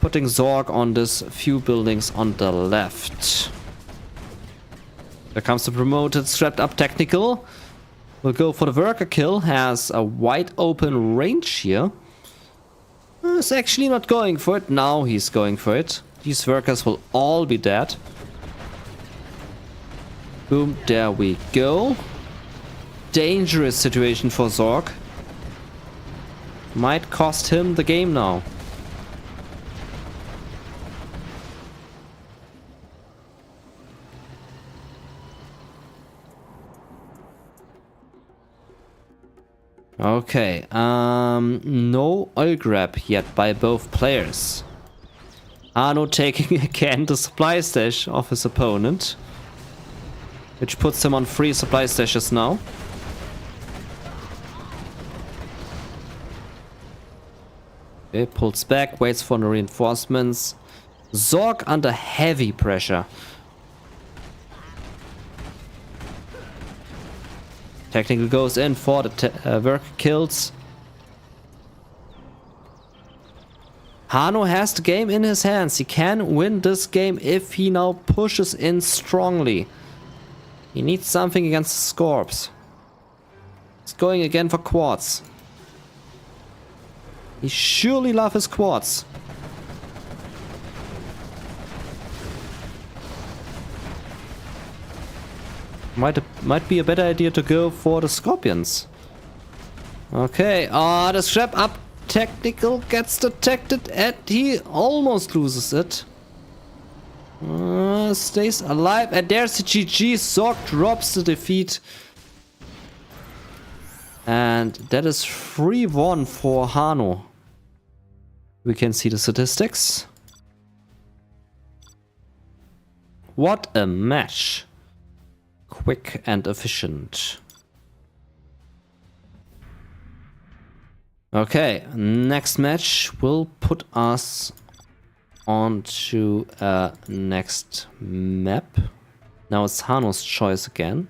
putting ZoRG on this few buildings on the left. There comes the promoted, strapped up technical. Will go for the worker kill, has a wide open range here. He's actually not going for it, now he's going for it. These workers will all be dead. Boom, there we go. Dangerous situation for ZoRG. Might cost him the game now. Okay, no oil grab yet by both players. Hano taking again the supply stash of his opponent, which puts him on 3 supply stashes now. Okay, pulls back, waits for the reinforcements. ZoRG under heavy pressure. Technical goes in for the worker kills. Hano has the game in his hands. He can win this game if he now pushes in strongly. He needs something against the Scorps. He's going again for quads. He surely loves his quads. Might be a better idea to go for the Scorpions. Okay, the strap up technical gets detected and he almost loses it. Stays alive, and there's the GG. ZoRG drops the defeat. And that is 3-1 for Hano. We can see the statistics. What a match. Quick and efficient. Okay, next match will put us onto a next map. Now it's Hano's choice again.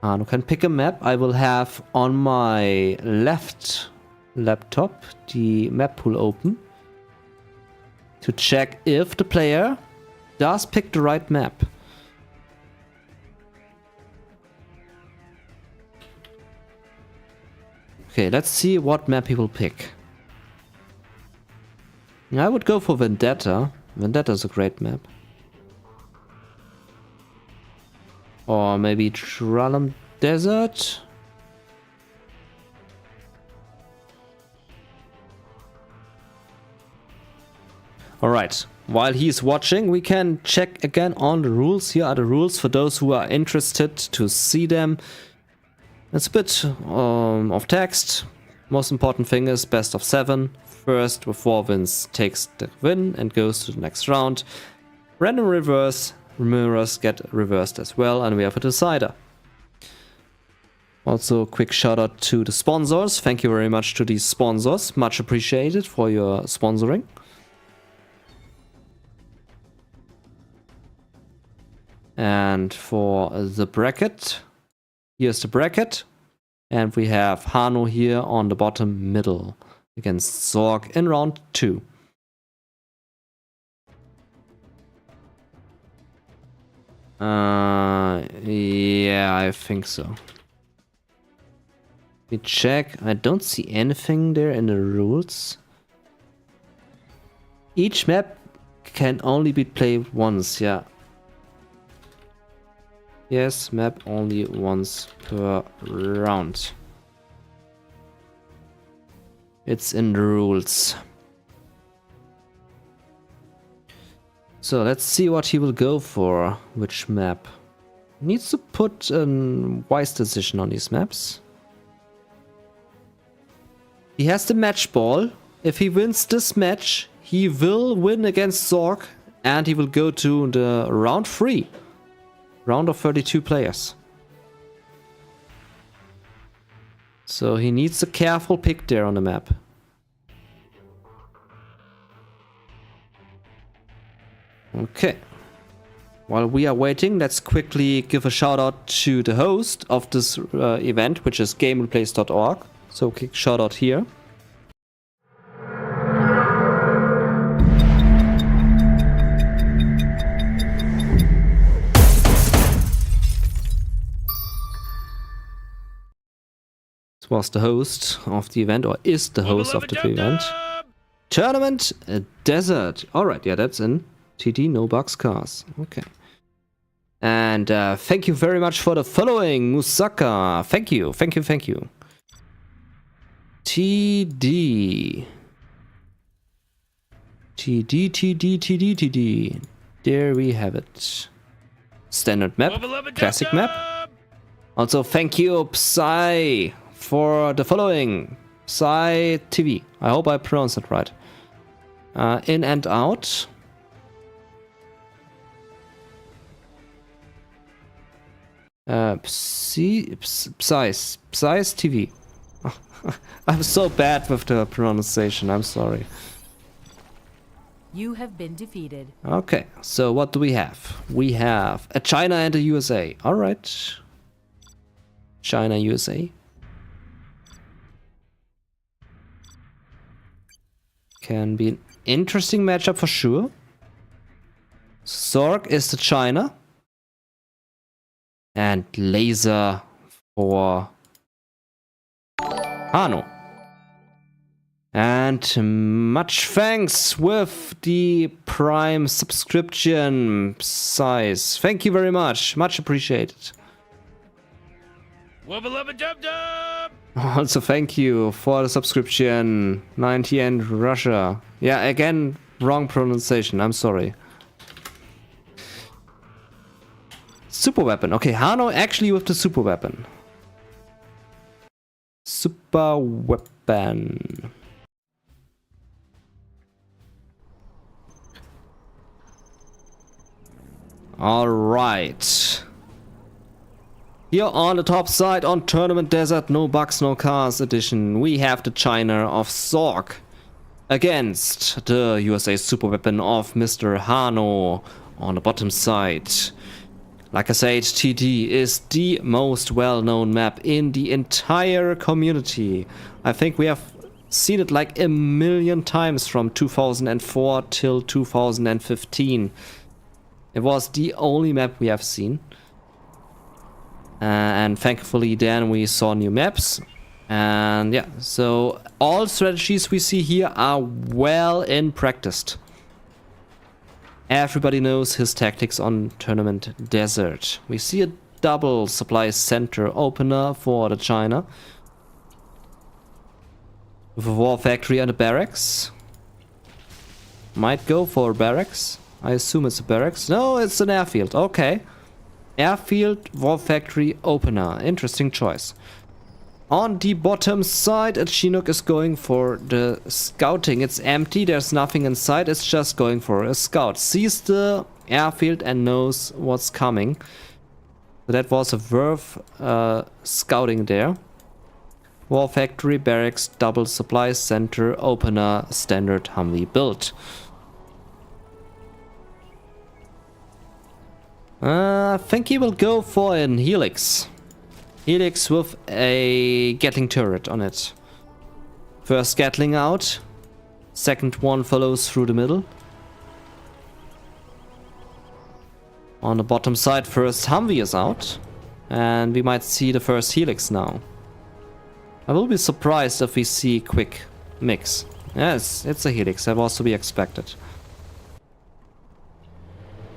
Hano can pick a map. I will have on my left laptop the map pool open. to check if the player does pick the right map. Okay, let's see what map he will pick. I would go for Vendetta. Vendetta is a great map. Or maybe Trallum Desert. Alright, while he's watching, we can check again on the rules. Here are the rules for those who are interested to see them. It's a bit of text. Most important thing is best of 7. First with 4 wins takes the win and goes to the next round. Random reverse, mirrors get reversed as well, and we have a decider. Also, quick shout out to the sponsors. Thank you very much to these sponsors. Much appreciated for your sponsoring. And for the bracket, here's the bracket. And we have Hano here on the bottom middle against ZoRG in round 2. Yeah, I think so. Let me check. I don't see anything there in the rules. Each map can only be played once, yeah. Yes, map only once per round. It's in the rules. So let's see what he will go for. Which map? Needs to put a wise decision on these maps. He has the match ball. If he wins this match, he will win against ZoRG and he will go to the round 3. Round of 32 players. So he needs a careful pick there on the map. Okay. While we are waiting, let's quickly give a shout out to the host of this event, which is gamereplays.org. So quick shout out here. Was the host of the event, or is the host of the event. Tournament Desert. Alright, yeah, that's in TD, no bugs cars. Okay. And thank you very much for the following, Musaka. Thank you, thank you, thank you. TD. TD. There we have it. Standard map, classic map. Also, thank you, Psy, for the following. Psy TV. I hope I pronounced it right. In and out. Psy's TV. I'm so bad with the pronunciation, I'm sorry. You have been defeated. Okay, so what do we have? We have a China and a USA. Alright. China, USA. Can be an interesting matchup for sure. ZoRG is the China. And Laser for Hano. And much thanks with the Prime subscription size. Thank you very much. Much appreciated. Also thank you for the subscription. 90 and Russia. Yeah, again, wrong pronunciation. I'm sorry. Super weapon. Okay, Hano actually with the super weapon. Super weapon. Alright. Here on the top side on Tournament Desert, no bugs, no cars edition, we have the China of ZoRG against the USA super weapon of Mr. Hano on the bottom side. Like I said, TD is the most well-known map in the entire community. I think we have seen it like a million times from 2004 till 2015. It was the only map we have seen. And thankfully then we saw new maps. And yeah, so all strategies we see here are well practiced. Everybody knows his tactics on Tournament Desert. We see a double supply center opener for the China. With a war factory and a barracks. Might go for a barracks. I assume it's a barracks. No, it's an airfield. Okay. Airfield, war factory, opener. Interesting choice. On the bottom side, a Chinook is going for the scouting. It's empty, there's nothing inside, it's just going for a scout. Sees the airfield and knows what's coming. So that was a worth scouting there. War factory, barracks, double supply center, opener, standard Humvee build. I think he will go for an Helix. Helix with a Gatling turret on it. First Gatling out. Second one follows through the middle. On the bottom side, first Humvee is out. And we might see the first Helix now. I will be surprised if we see quick mix. Yes, it's a Helix. That was to be expected.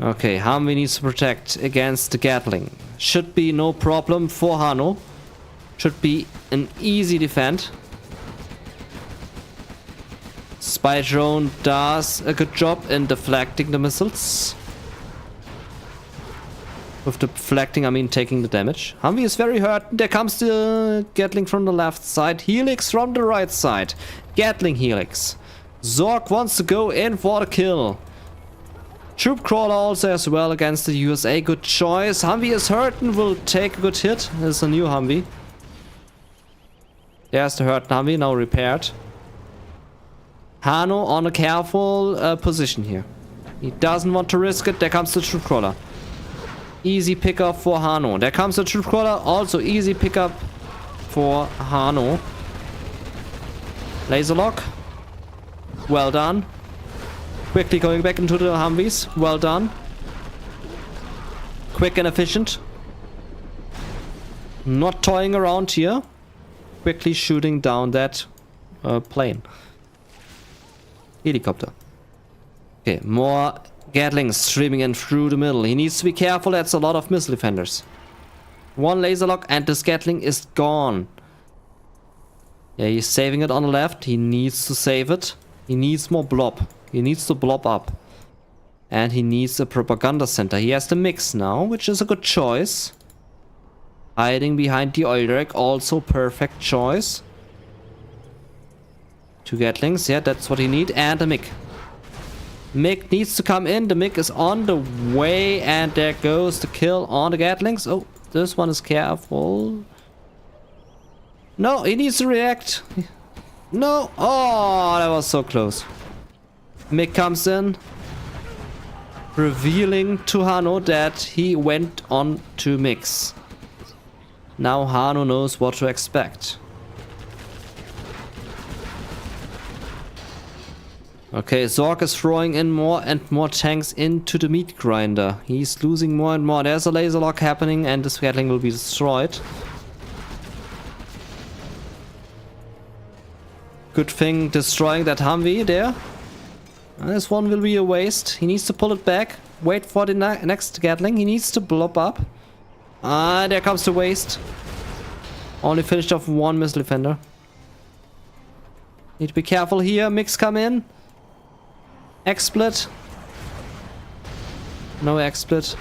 Okay, Humvee needs to protect against the Gatling. Should be no problem for Hano. Should be an easy defend. Spy drone does a good job in deflecting the missiles. With deflecting, I mean taking the damage. Humvee is very hurt. There comes the Gatling from the left side. Helix from the right side. Gatling Helix. ZoRG wants to go in for the kill. Troop crawler also as well against the USA. Good choice. Humvee is hurt and will take a good hit. This is a new Humvee. There's the hurt Humvee, now repaired. Hano on a careful position here. He doesn't want to risk it. There comes the troop crawler. Easy pickup for Hano. There comes the troop crawler. Also easy pickup for Hano. Laser lock. Well done. Quickly going back into the Humvees. Well done. Quick and efficient. Not toying around here. Quickly shooting down that plane. Helicopter. Okay, more Gatlings streaming in through the middle. He needs to be careful. That's a lot of missile defenders. One laser lock and this Gatling is gone. Yeah, he's saving it on the left. He needs to save it. He needs more blob. He needs to blob up. And he needs a propaganda center. He has the mix now, which is a good choice. Hiding behind the oil rack, also perfect choice. Two Gatlings, yeah, that's what he needs. And a MiG. MiG needs to come in. The MiG is on the way. And there goes the kill on the Gatlings. Oh, this one is careful. No, he needs to react. No. Oh, that was so close. MiG comes in, revealing to Hano that he went on to mix. Now Hano knows what to expect. Okay, ZoRG is throwing in more and more tanks into the meat grinder. He's losing more and more. There's a laser lock happening and this Gatling will be destroyed. Good thing destroying that Humvee there. This one will be a waste. He needs to pull it back. Wait for the next Gatling. He needs to blob up. Ah, there comes the waste. Only finished off one missile defender. Need to be careful here. Mix come in. X-split. No X-split.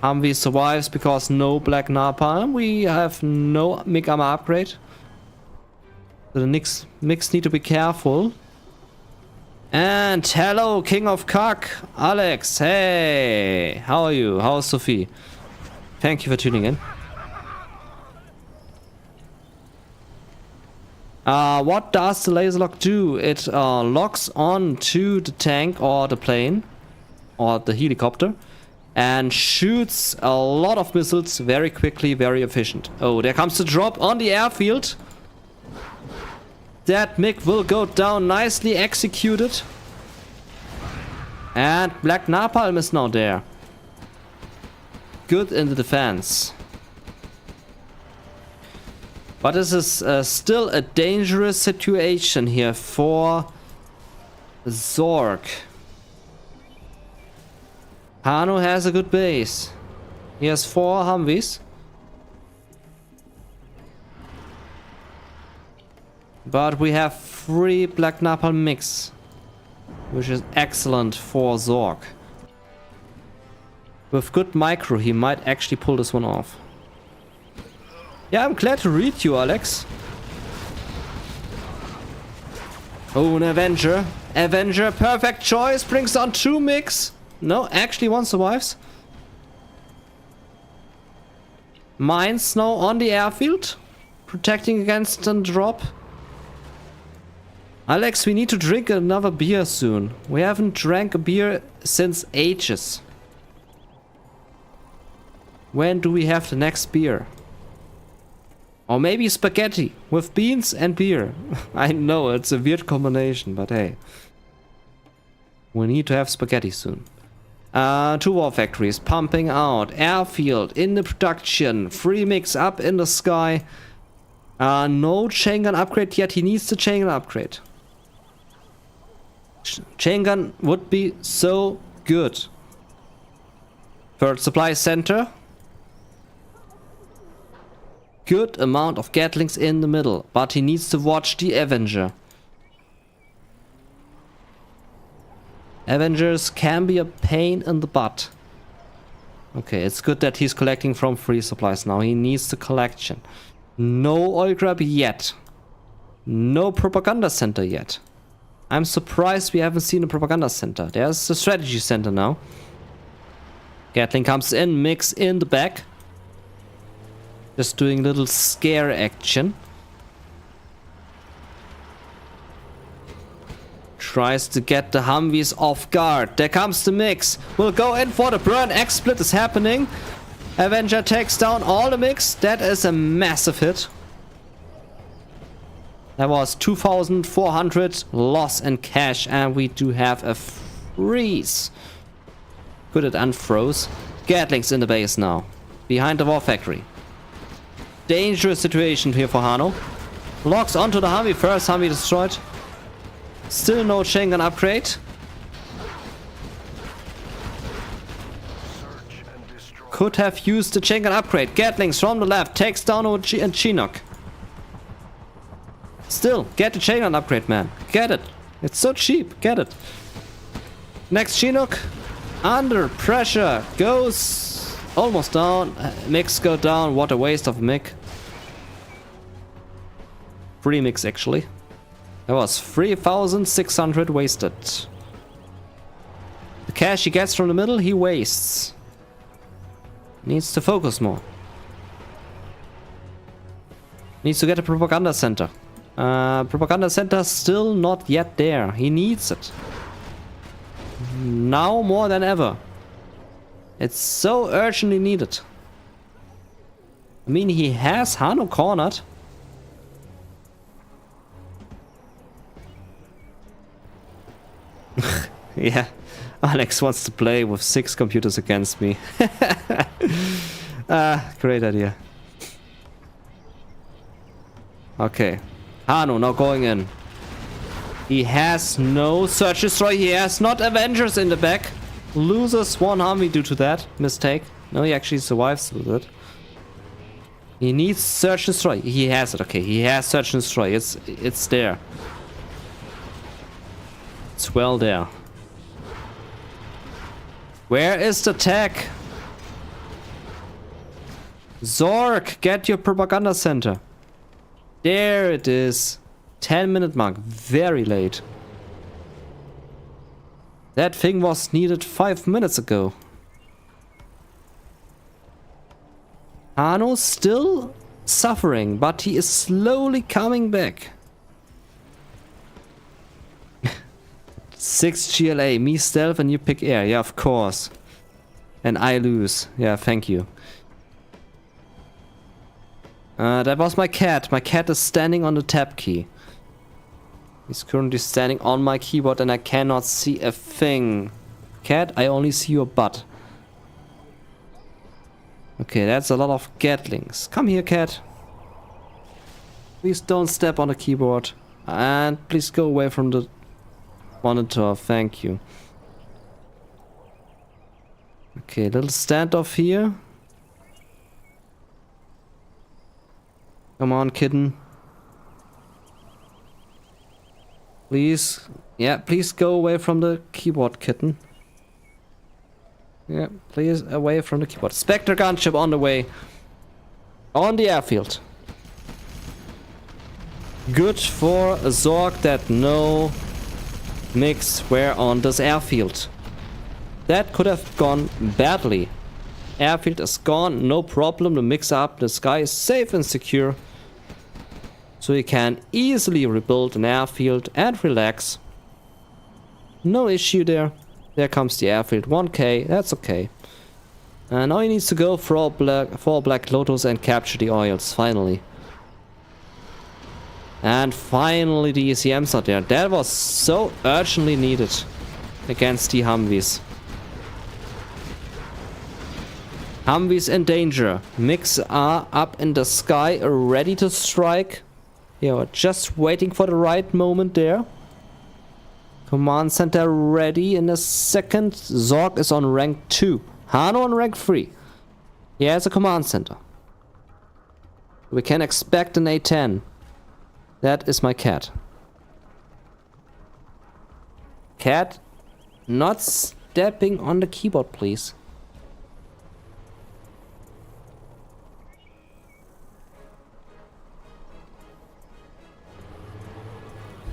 Humvee survives because no black napalm. We have no MiG armor upgrade. So the mix need to be careful. And hello, King of Cock, Alex. Hey, how are you? How's Sophie? Thank you for tuning in. What does the laser lock do? It locks on to the tank or the plane or the helicopter and shoots a lot of missiles very quickly, very efficient. Oh, there comes the drop on the airfield. That MiG will go down, nicely executed. And Black Napalm is now there. Good in the defense. But this is still a dangerous situation here for ZoRG. Hano has a good base. He has 4 Humvees. But we have 3 Black Napalm MiGs, which is excellent for ZoRG. With good micro, he might actually pull this one off. Yeah, I'm glad to read you, Alex. Oh, an Avenger. Avenger, perfect choice. Brings on 2 MiGs. No, actually one survives. Mines now on the airfield. Protecting against a drop. Alex, we need to drink another beer soon. We haven't drank a beer since ages. When do we have the next beer? Or maybe spaghetti with beans and beer. I know it's a weird combination, but hey. We need to have spaghetti soon. 2 war factories pumping out. Airfield in the production. 3 MiGs up in the sky. No chain gun upgrade yet. He needs the chain gun upgrade. Chain gun would be so good. 3rd supply center. Good amount of Gatlings in the middle, but he needs to watch the Avenger. Avengers can be a pain in the butt. Okay, it's good that he's collecting from 3 supplies now. He needs the collection. No oil grab yet. No propaganda center yet. I'm surprised we haven't seen a propaganda center. There's the strategy center now. Gatling comes in, MiGs in the back. Just doing little scare action. Tries to get the Humvees off guard. There comes the MiGs. We'll go in for the burn. X-split is happening. Avenger takes down all the MiGs. That is a massive hit. That was 2,400 loss in cash, and we do have a freeze. Good, it unfroze. Gatlings in the base now. Behind the war factory. Dangerous situation here for Hano. Locks onto the Humvee. First Humvee destroyed. Still no chain gun upgrade. Could have used the chain gun upgrade. Gatlings from the left. Takes down a Chinook. Still, get the chain gun upgrade, man. Get it. It's so cheap. Get it. Next Chinook. Under pressure. Goes almost down. MiGs go down. What a waste of MiG. 3 MiGs actually. That was 3,600 wasted. The cash he gets from the middle, he wastes. Needs to focus more. Needs to get a propaganda center. Propaganda center still not yet there. He needs it. Now more than ever. It's so urgently needed. I mean, he has Hano cornered. Yeah, Alex wants to play with 6 computers against me. Great idea. Okay, Hano now going in. He has no search destroy. He has not Avengers in the back. Loses 1 Humvee due to that mistake. No, he actually survives with it. He needs search destroy. He has it. Okay, he has search and destroy. It's there. It's well there. Where is the tech? ZoRG, get your propaganda center. There it is. 10-minute mark. Very late. That thing was needed 5 minutes ago. Hano still suffering, but he is slowly coming back. 6 GLA, me stealth and you pick air. Yeah, of course. And I lose. Yeah, thank you. That was my cat. My cat is standing on the tab key. He's currently standing on my keyboard and I cannot see a thing. Cat, I only see your butt. Okay, that's a lot of Gatlings. Come here, cat. Please don't step on the keyboard. And please go away from the monitor. Thank you. Okay, little standoff here. Come on, kitten. Please. Yeah, please go away from the keyboard, kitten. Yeah, please away from the keyboard. Spectre gunship on the way. On the airfield. Good for ZoRG that no mix were on this airfield. That could have gone badly. Airfield is gone, no problem. The mix up, the sky is safe and secure. So you can easily rebuild an airfield and relax. No issue there. There comes the airfield. 1k, that's okay. And now he needs to go for Black Lotus and capture the oils, finally. And finally the ECMs are there. That was so urgently needed against the Humvees. Humvees in danger. Mix are up in the sky, ready to strike. Yeah, we're just waiting for the right moment there. Command center ready in a second. ZoRG is on rank 2. Hano on rank 3. He has a command center. We can expect an A10. That is my cat. Cat, not stepping on the keyboard, please.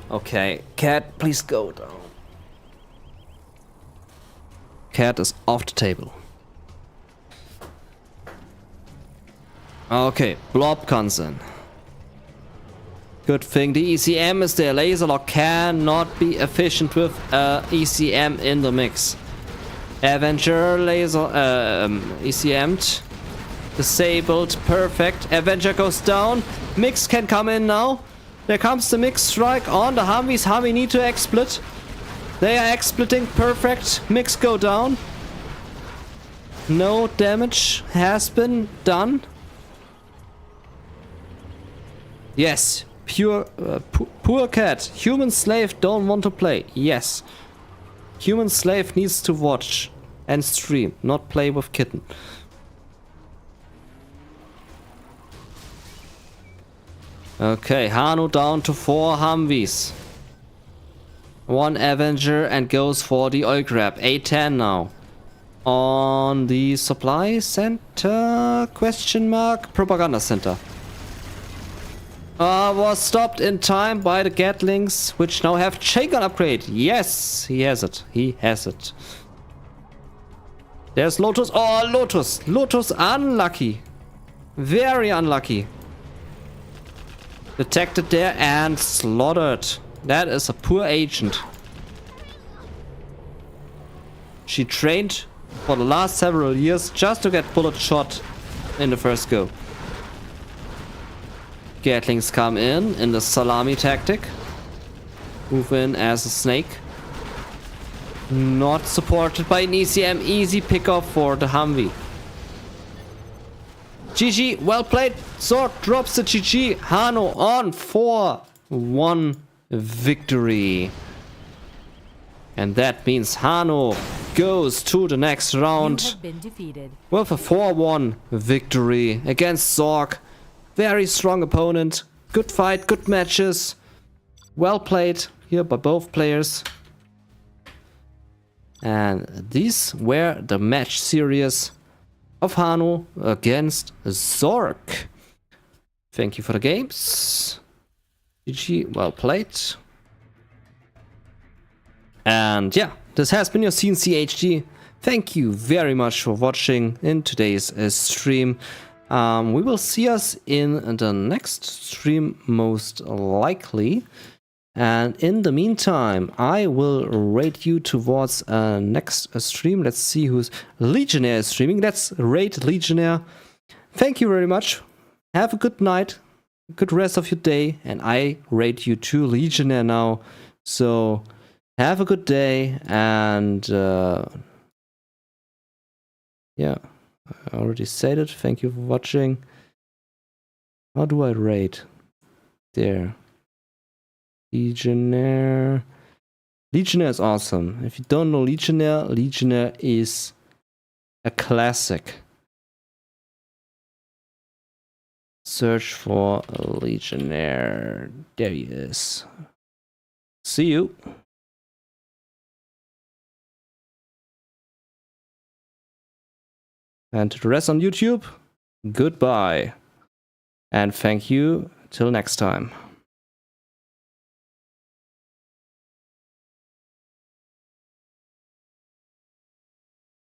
Okay, cat, please go down. Cat is off the table. Okay, blob comes in. Good thing the ECM is there. Laser lock cannot be efficient with ECM in the mix. Avenger laser ECM'd. Disabled, perfect. Avenger goes down. Mix can come in now. There comes the mix strike on the Humvees. Humvee need to explit. They are expliting, perfect. Mix go down. No damage has been done. Yes, poor cat. Human slave don't want to play. Yes. Human slave needs to watch and stream, not play with kitten. Okay, Hano down to 4 Humvees. 1 Avenger and goes for the oil grab. A10 now. On the supply center? Question mark? Propaganda center. Was stopped in time by the Gatlings, which now have chain gun upgrade. Yes, he has it. He has it. There's Lotus. Oh, Lotus. Lotus unlucky. Very unlucky. Detected there and slaughtered. That is a poor agent. She trained for the last several years just to get bullet shot in the first go. Gatlings come in the salami tactic. Move in as a snake. Not supported by an ECM. Easy pickup for the Humvee. GG, well played. ZoRG drops the GG. Hano on 4-1 victory. And that means Hano goes to the next round with a 4-1 victory against ZoRG. Very strong opponent. Good fight, good matches. Well played here by both players. And these were the match series of Hano against ZoRG. Thank you for the games. GG, well played. And yeah, this has been your cncHD. Thank you very much for watching in today's stream. We will see us in the next stream most likely. And in the meantime, I will rate you towards next stream. Let's see who's Legionnaire is streaming. Let's rate Legionnaire. Thank you very much. Have a good night. good rest of your day, and I rate you 2 Legionnaire now. So have a good day, and yeah, I already said it. Thank you for watching. How do I rate? There. Legionnaire. Legionnaire is awesome. If you don't know Legionnaire, Legionnaire is a classic. Search for a Legionnaire. There he is. See you. And to the rest on YouTube, goodbye. And thank you till next time.